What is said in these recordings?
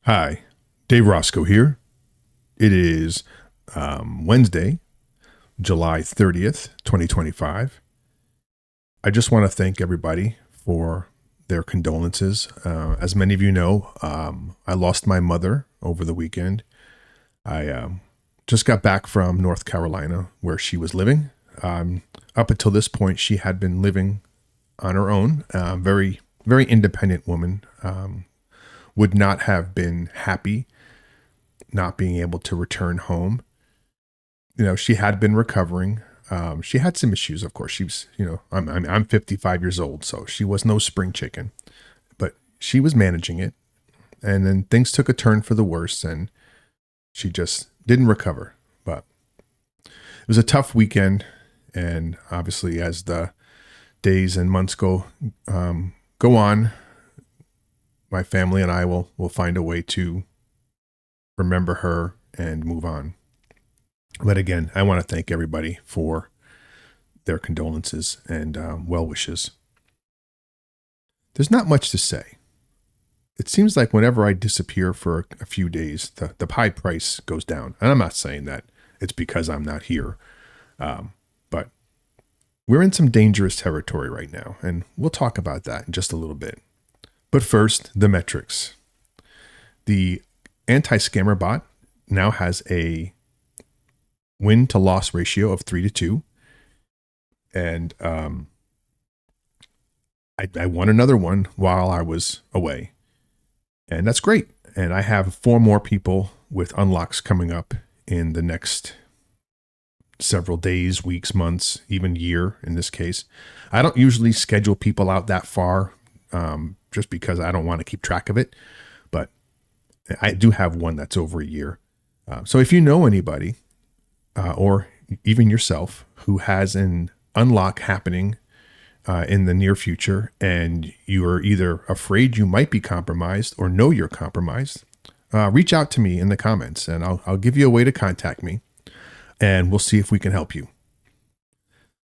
Hi, Dave Roscoe here. It is Wednesday, July 30th, 2025. I just want to thank everybody for their condolences. As many of you know, I lost my mother over the weekend. I just got back from North Carolina where she was living. Up until this point, she had been living on her own, very, very independent woman. Would not have been happy not being able to return home. She had been recovering. She had some issues, of course. She was, I'm 55 years old, so she was no spring chicken, but she was managing it. And then things took a turn for the worse, and she just didn't recover. But it was a tough weekend, and obviously, as the days and months go on, my family and I will find a way to remember her and move on. But again, I want to thank everybody for their condolences and well wishes. There's not much to say. It seems like whenever I disappear for a few days, the pie price goes down. And I'm not saying that it's because I'm not here, but we're in some dangerous territory right now, and we'll talk about that in just a little bit. But first, the metrics. The anti-scammer bot now has a win to loss ratio of 3-2. And I won another one while I was away. And that's great. And I have 4 more people with unlocks coming up in the next several days, weeks, months, even year in this case. I don't usually schedule people out that far just because I don't want to keep track of it. But I do have one that's over a year. So if you know anybody or even yourself who has an unlock happening in the near future, and you are either afraid you might be compromised or know you're compromised, reach out to me in the comments, and I'll give you a way to contact me, and we'll see if we can help you.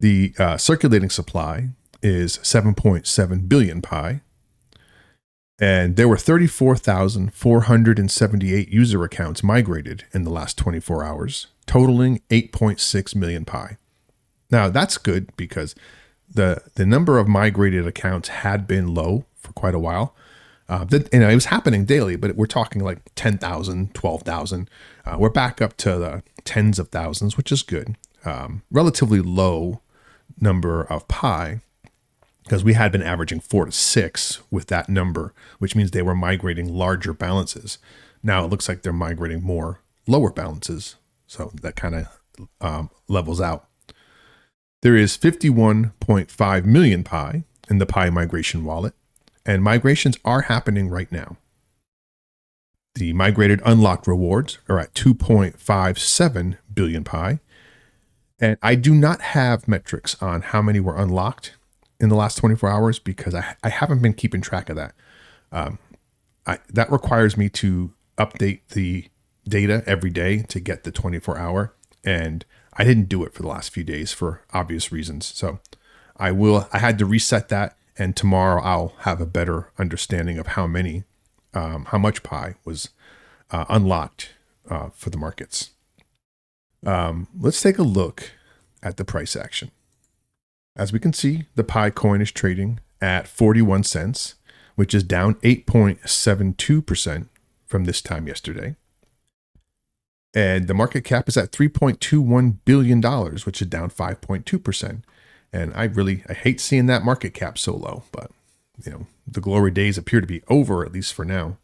The circulating supply is 7.7 billion pi. And there were 34,478 user accounts migrated in the last 24 hours, totaling 8.6 million pi. Now, that's good because the number of migrated accounts had been low for quite a while. It was happening daily, but we're talking like 10,000, 12,000. We're back up to the tens of thousands, which is good. Relatively low number of pi, because we had been averaging 4 to 6 with that number, which means they were migrating larger balances. Now it looks like they're migrating more lower balances. So that kind of levels out. There is 51.5 million pi in the Pi migration wallet, and migrations are happening right now. The migrated unlocked rewards are at 2.57 billion pi. And I do not have metrics on how many were unlocked in the last 24 hours because I haven't been keeping track of that. That requires me to update the data every day to get the 24-hour, and I didn't do it for the last few days for obvious reasons. So I had to reset that, and tomorrow I'll have a better understanding of how much pi was unlocked for the markets. Let's take a look at the price action. As we can see, the Pi coin is trading at 41 cents, which is down 8.72% from this time yesterday. And the market cap is at $3.21 billion, which is down 5.2%. And I hate seeing that market cap so low, but the glory days appear to be over, at least for now.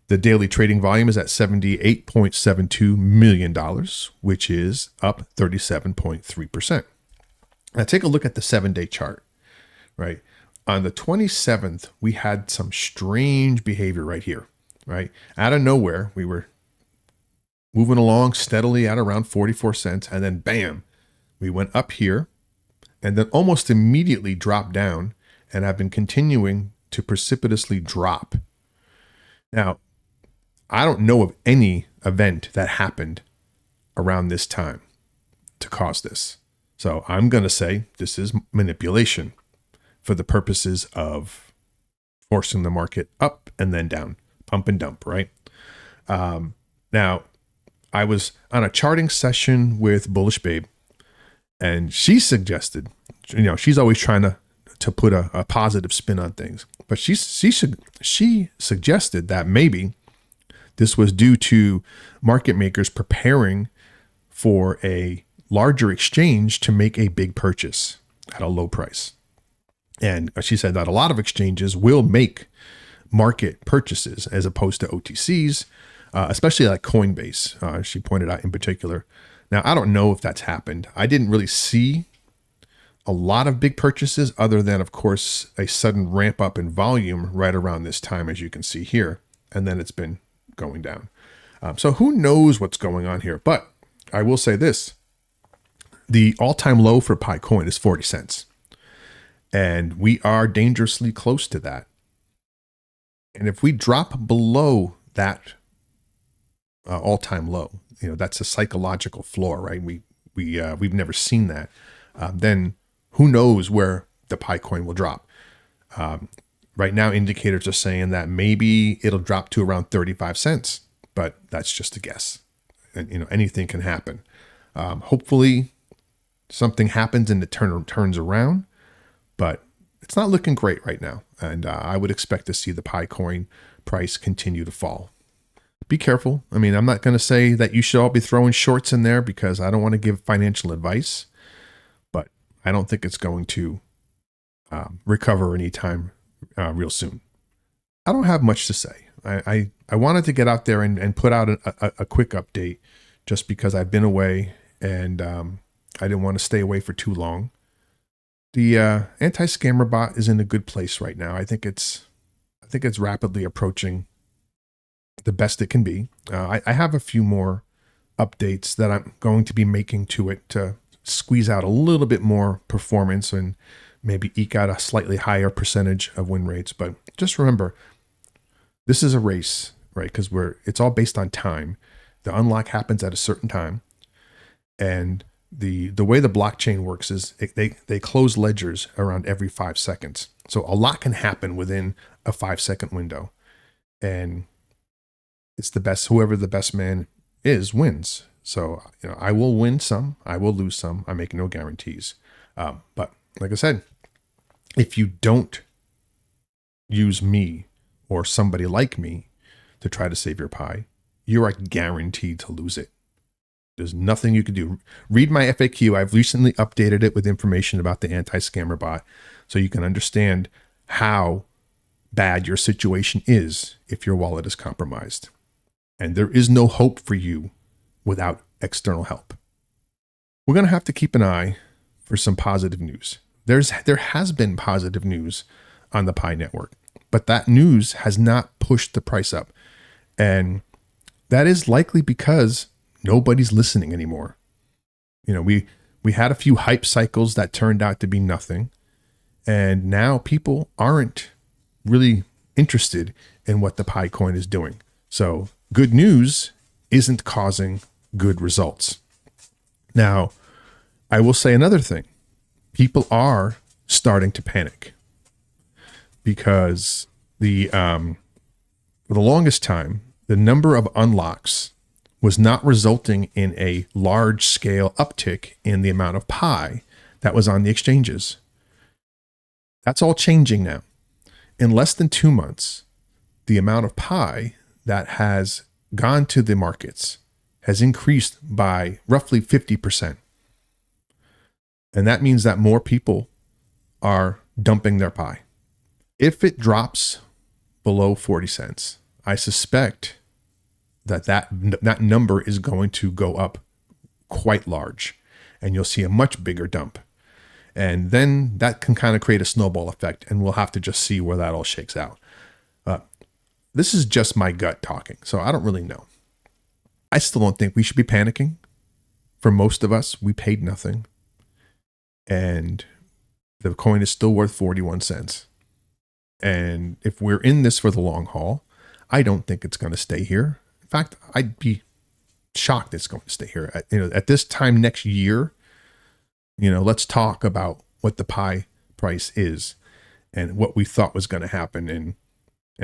The daily trading volume is at $78.72 million, which is up 37.3%. Now take a look at the 7-day chart, right? On the 27th, we had some strange behavior right here, right? Out of nowhere, we were moving along steadily at around 44 cents, and then bam, we went up here, and then almost immediately dropped down, and have been continuing to precipitously drop. Now, I don't know of any event that happened around this time to cause this. So I'm going to say this is manipulation for the purposes of forcing the market up and then down, pump and dump, right? Now, I was on a charting session with Bullish Babe, and she suggested, she's always trying to put a positive spin on things, but she suggested that maybe this was due to market makers preparing for a larger exchange to make a big purchase at a low price. And she said that a lot of exchanges will make market purchases as opposed to OTCs, especially like Coinbase, she pointed out in particular. Now, I don't know if that's happened. I didn't really see a lot of big purchases other than, of course, a sudden ramp up in volume right around this time, as you can see here. And then it's been going down. So who knows what's going on here? But I will say this. The all-time low for Pi coin is 40 cents. And we are dangerously close to that. And if we drop below that all-time low, that's a psychological floor, right? We've never seen that. Then who knows where the Pi coin will drop? Right now, indicators are saying that maybe it'll drop to around 35 cents, but that's just a guess. And anything can happen. Hopefully, something happens and it turns around, but it's not looking great right now. And I would expect to see the Pi coin price continue to fall. Be careful. I mean, I'm not going to say that you should all be throwing shorts in there because I don't want to give financial advice, but I don't think it's going to recover anytime real soon. I don't have much to say. I wanted to get out there and put out a quick update just because I've been away and I didn't want to stay away for too long. The anti-scammer bot is in a good place right now. I think it's rapidly approaching the best it can be. I have a few more updates that I'm going to be making to it to squeeze out a little bit more performance and maybe eke out a slightly higher percentage of win rates. But just remember, this is a race, right? Because it's all based on time. The unlock happens at a certain time. And the way the blockchain works is they close ledgers around every 5 seconds. So a lot can happen within a 5-second window. And it's the best, whoever the best man is wins. So, I will win some, I will lose some. I make no guarantees. But like I said, if you don't use me or somebody like me to try to save your Pi, you are guaranteed to lose it. There's nothing you can do. Read my FAQ. I've recently updated it with information about the anti-scammer bot so you can understand how bad your situation is if your wallet is compromised. And there is no hope for you without external help. We're going to have to keep an eye for some positive news. There has been positive news on the Pi network, but that news has not pushed the price up. And that is likely because nobody's listening anymore. We had a few hype cycles that turned out to be nothing. And now people aren't really interested in what the Pi coin is doing. So good news isn't causing good results. Now, I will say another thing. People are starting to panic because for the longest time, the number of unlocks was not resulting in a large scale uptick in the amount of Pi that was on the exchanges. That's all changing now. In less than 2 months, the amount of Pi that has gone to the markets has increased by roughly 50%. And that means that more people are dumping their Pi. If it drops below 40 cents, I suspect that number is going to go up quite large and you'll see a much bigger dump. And then that can kind of create a snowball effect, and we'll have to just see where that all shakes out. This is just my gut talking, so I don't really know. I still don't think we should be panicking. For most of us, we paid nothing. And the coin is still worth 41 cents. And if we're in this for the long haul, I don't think it's going to stay here. In fact, I'd be shocked it's going to stay here. At this time next year, let's talk about what the Pi price is and what we thought was going to happen and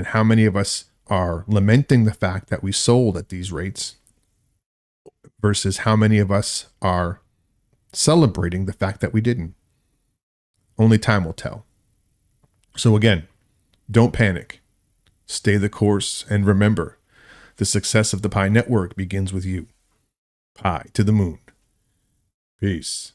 how many of us are lamenting the fact that we sold at these rates versus how many of us are celebrating the fact that we didn't. Only time will tell. So again, don't panic. Stay the course, and remember, the success of the Pi Network begins with you. Pi to the moon. Peace.